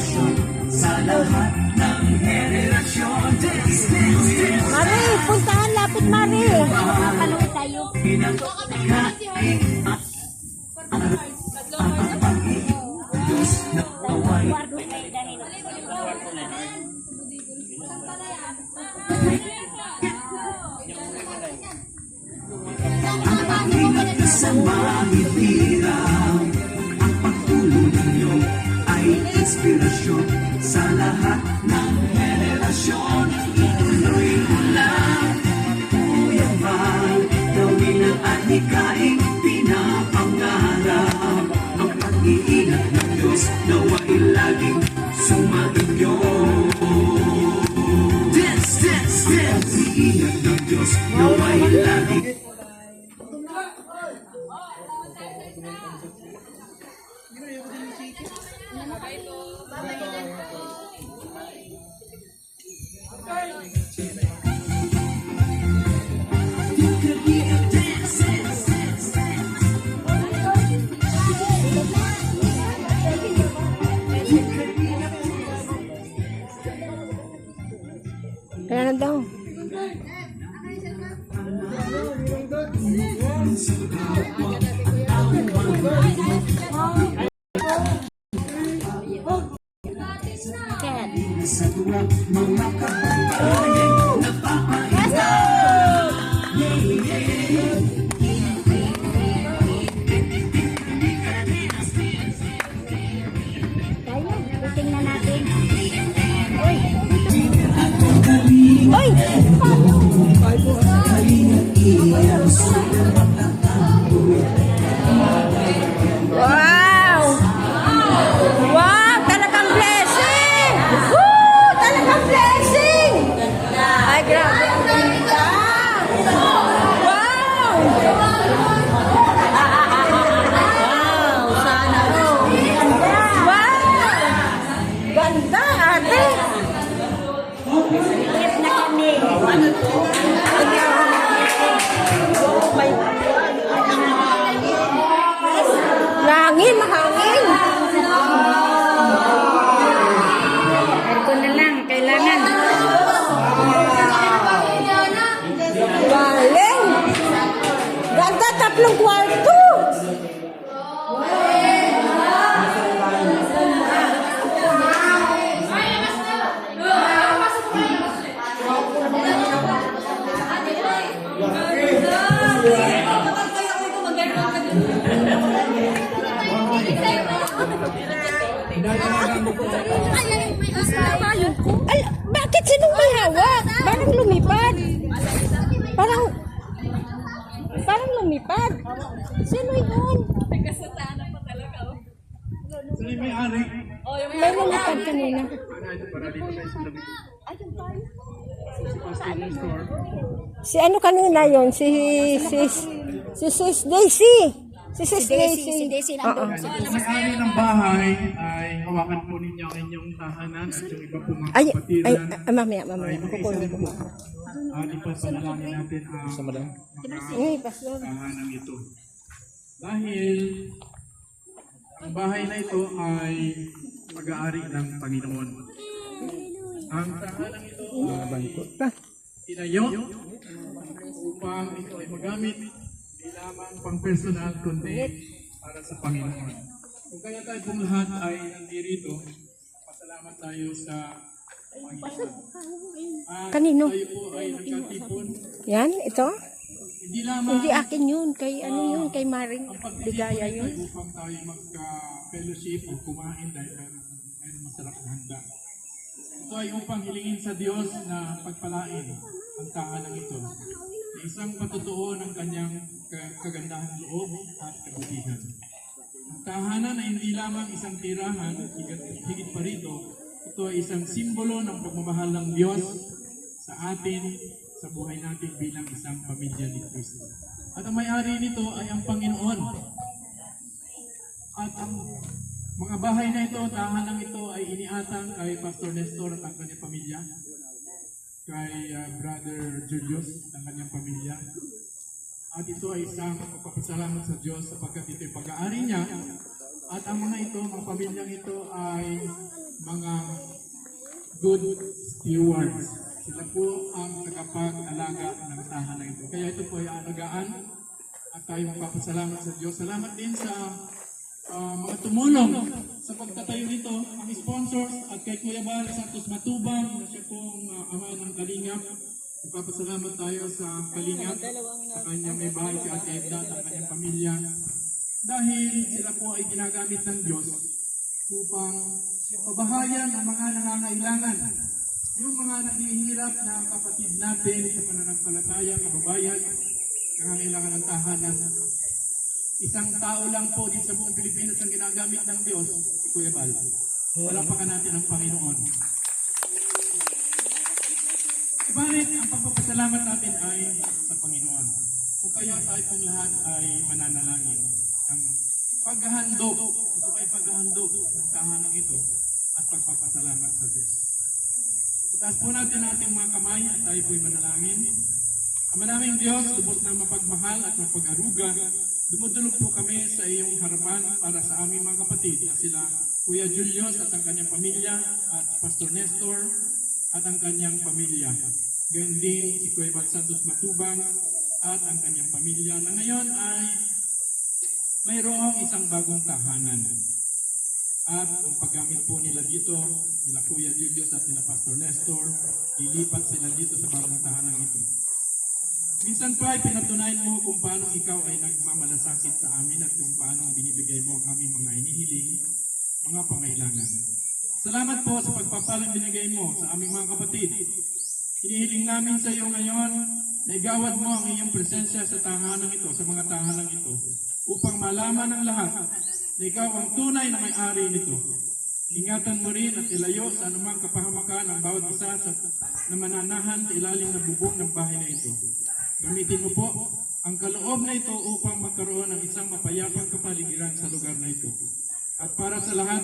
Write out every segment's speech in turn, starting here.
inspirasyon sa lahat ng henerasyon. Mari, puntahan, lapit Mari. Palungit tayo. Pinagkain at ang Panginoon na away. Guardo kayo dahil. Ang pag-ingat sa mahihirap, ang pagtulong ninyo ay inspirasyon sa lahat ng henerasyon. Ituloy mo lang, Kuya Val, gawin ang adhikaing pinapangarap. Ang pag-iingat ng Diyos nawa'y laging sumainyo. Dance, dance, dance! Pag-iingat ng Diyos nawa'y laging Kaya na daw. sa tuwa mga kababayan napapahinga. Tayo, titingnan natin. Oy! Wow! Wow! Talagang blessing! Woo! Talagang blessing! Ay, grabe ang ganda! Wow! Wow! Sana all! Wow! Ganda, ate! Trip na kami. Langin, mahangin! Aircon na lang, kailangan. Galing! Ganda, tatlong kwarto! Al, bakit sinong may hawak? Parang lumipad. Parang lumipad. Sino yun? May lumipad kanina. Si ano kanina yun? Si Sis Daisy. Si Sis Daisy. Si Daisy lang Oo. doon. May-ari ng bahay ay hawakan po ninyo ang inyong tahanan at yung iba po mga Ay, kapatiran mamaya. ay Kukunin ko. ipapanalangin natin ang mga Uy, pastor. tahanan ito. Dahil ang bahay na ito ay pag-aari ng Panginoon. Ang tahanan ito ay tinayo upang ito ay magamit hindi lamang pang personal kundi para sa Panginoon. Kung kaya tayo pong lahat ay nandirito, pasalamat tayo sa Panginoon. At Kanino? tayo po ay nagkatipon, Yan, ito? hindi lamang Hindi akin yun. Kay ano yun? Kay Maring ang Ligaya pagtitipon yun. ay upang tayo magka-fellowship o kumain dahil mayroong masarap na handa. Ito ay upang hilingin sa Diyos na pagpalain ang tahanan ito na isang patutuo ng kanyang kagandahan loob at kabutihan. Ang tahanan ay hindi lamang isang tirahan, higit pa rito, ito ay isang simbolo ng pagmamahal ng Diyos sa atin, sa buhay natin bilang isang pamilya ni Kristo. At ang may-ari nito ay ang Panginoon. At ang mga bahay na ito, tahanan ito ay iniatang kay Pastor Nestor at ang kanyang pamilya, kay Brother Julius at ang kanyang pamilya. At ito ay isang pagpapasalamat sa Diyos sapagkat ito ay pag-aari niya. At ang mga ito, mga pamilyang ito ay mga good stewards. Sila po ang tagapag-alaga ng tahanan ito. Kaya ito po ay alagaan at tayo magpapasalamat sa Diyos. Salamat din sa mga tumulong sa pagtatayo nito, ang sponsors at kay Kuya Bal Santos Matubang na siya pong ama ng Kalingap. Magpapasalamat tayo sa Kalingap, sa kanyang may bahay si Ate Edna at ang kanyang pamilya. Dahil sila po ay ginagamit ng Diyos upang pabahayan ang mga nangangailangan. Yung mga naghihirap na kapatid natin sa pananampalataya, kababayan, nangangailangan ng tahanan. Isang tao lang po din sa buong Pilipinas ang ginagamit ng Diyos, si Kuya Bal. Palapakan natin ang Panginoon. Ibalit, ang pagpapasalamat natin ay sa Panginoon. Kung kaya tayo pong lahat ay mananalangin. Ang paghahandog, ito ay paghahandog ng tahanan ito at pagpapasalamat sa Diyos. Itaas po natin ating mga kamay at tayo po'y manalangin. Ama naming Diyos, lubos na mapagmahal at mapag-aruga, dumudulog po kami sa iyong harapan para sa aming mga kapatid na sila Kuya Julius at ang kanyang pamilya at Pastor Nestor at ang kanyang pamilya. Gayun din si Kuya Bal Santos Matubang at ang kanyang pamilya na ngayon ay mayroong isang bagong tahanan. At ang paggamit po nila dito, nila Kuya Julius at nila Pastor Nestor, ilipat sila dito sa bagong tahanan ito. Minsan pa ay pinatunayan mo kung paano ikaw ay nagmamalasakit sa amin at kung paano binibigay mo ang aming mga inihiling, mga pangailangan. Salamat po sa pagpapalang binigay mo sa aming mga kapatid. Hinihiling namin sa iyo ngayon na igawad mo ang iyong presensya sa tahanan ito, sa mga tahanan ito, upang malaman ng lahat na ikaw ang tunay na may-ari nito. Ingatan mo rin at ilayo sa anumang kapahamakan ang bawat isa na mananahan sa ilalim ng bubong ng bahay na ito. Gamitin mo po ang kaloob na ito upang magkaroon ng isang mapayapang kapaligiran sa lugar na ito. At para sa lahat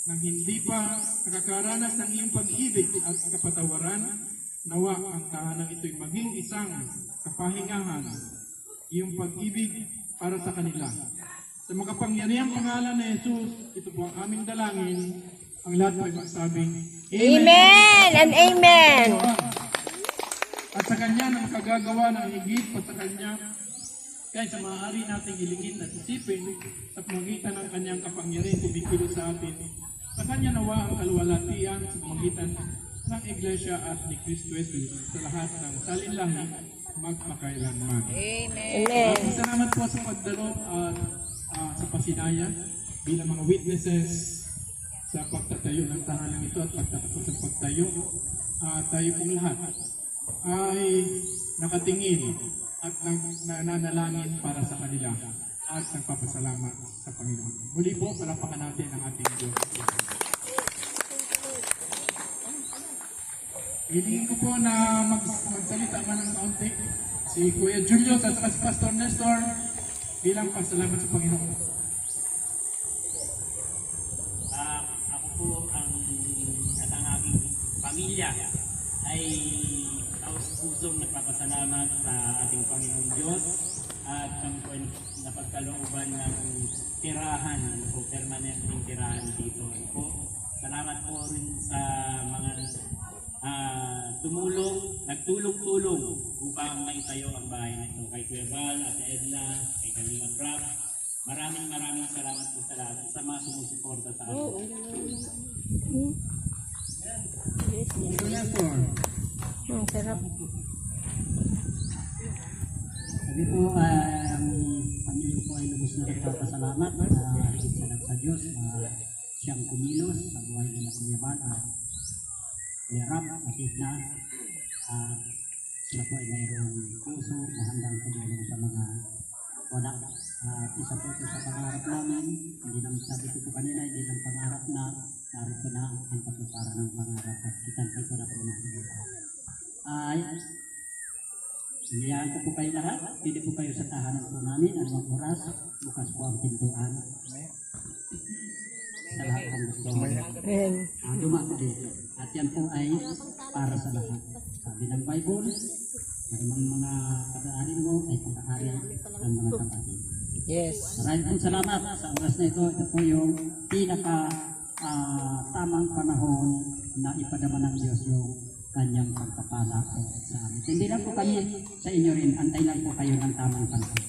ng hindi pa nakakaranas ng iyong pag-ibig at kapatawaran, nawa ang tahanan ito'y maging isang kapahingahan, iyong pag-ibig para sa kanila. Sa makapangyarihang pangalan ni Jesus, ito po ang aming dalangin. Ang lahat po ay magsabing, Amen and Amen. At sa Kanya na makagagawa ng higit pa sa Kanya, kaya sa maaari nating hilingin at isipin sa pamagitan ng Kanyang kapangyarihan kumikilos sa atin. Sa Kanya nawa ang kalwalatian sa pamagitan ng Iglesia at ni Cristo Jesus sa lahat ng salinlahi magpakailanman. Amen. Salamat po sa pagdalo at sa pasinaya bilang mga witnesses sa pagtatayo ng tahanan ito at pagtatapos ng pagtayo. Tayo pong lahat ay nakatingin at nananalangin para sa kanila at nagpapasalamat sa Panginoon. Muli po, palapakan natin ang ating Diyos. Hilingin ko po na magsalita man ng kaunti si Kuya Julius at si Pastor Nestor bilang pasalamat sa Panginoon. Ako po ang at ang aking pamilya ay taos-pusong nagpapasalamat sa ating Panginoon Diyos at kami po ay napagkalooban ng tirahan, permanenteng tirahan dito. Salamat po rin sa mga nagtulong-tulong upang maitayo ang bahay na ito. Kay Kuya Bal, Ate Edna, kay Kalingap Rap. Maraming salamat po sa lahat sa mga sumusuporta sa atin. Ang sarap. Sabi po, ang pamilya po ay lubos na nagpapasalamat sa Diyos na siyang kumilos sa buhay ng Kuya Bal at Kuya Rap, Ate Edna. Sila po ay mayroong puso na handang tumulong sa mga wala. Isa po ito sa pangarap namin. Hindi lang sabi ko po kanina, hindi lang pangarap na narito na ang patuparan ng pangarap at kitang-kita na po natin ito. Sinayaan ko po kayo lahat. Pili po kayo sa tahanan po namin. Anong oras, bukas po ang pintuan. Sa lahat ng gusto. Dumako dito. At yan po ay para sa lahat. Sabi ng Bible, ang mga pag-aaral mo ay pag-aaral ng mga kapatid. Yes. Maraming pong salamat sa oras na ito. Ito po yung pinaka tamang panahon na ipadama ng Diyos yung kanyang pagpapala po sa amin. Hindi lang po kami sa inyo rin, antay lang po kayo ng tamang panahon.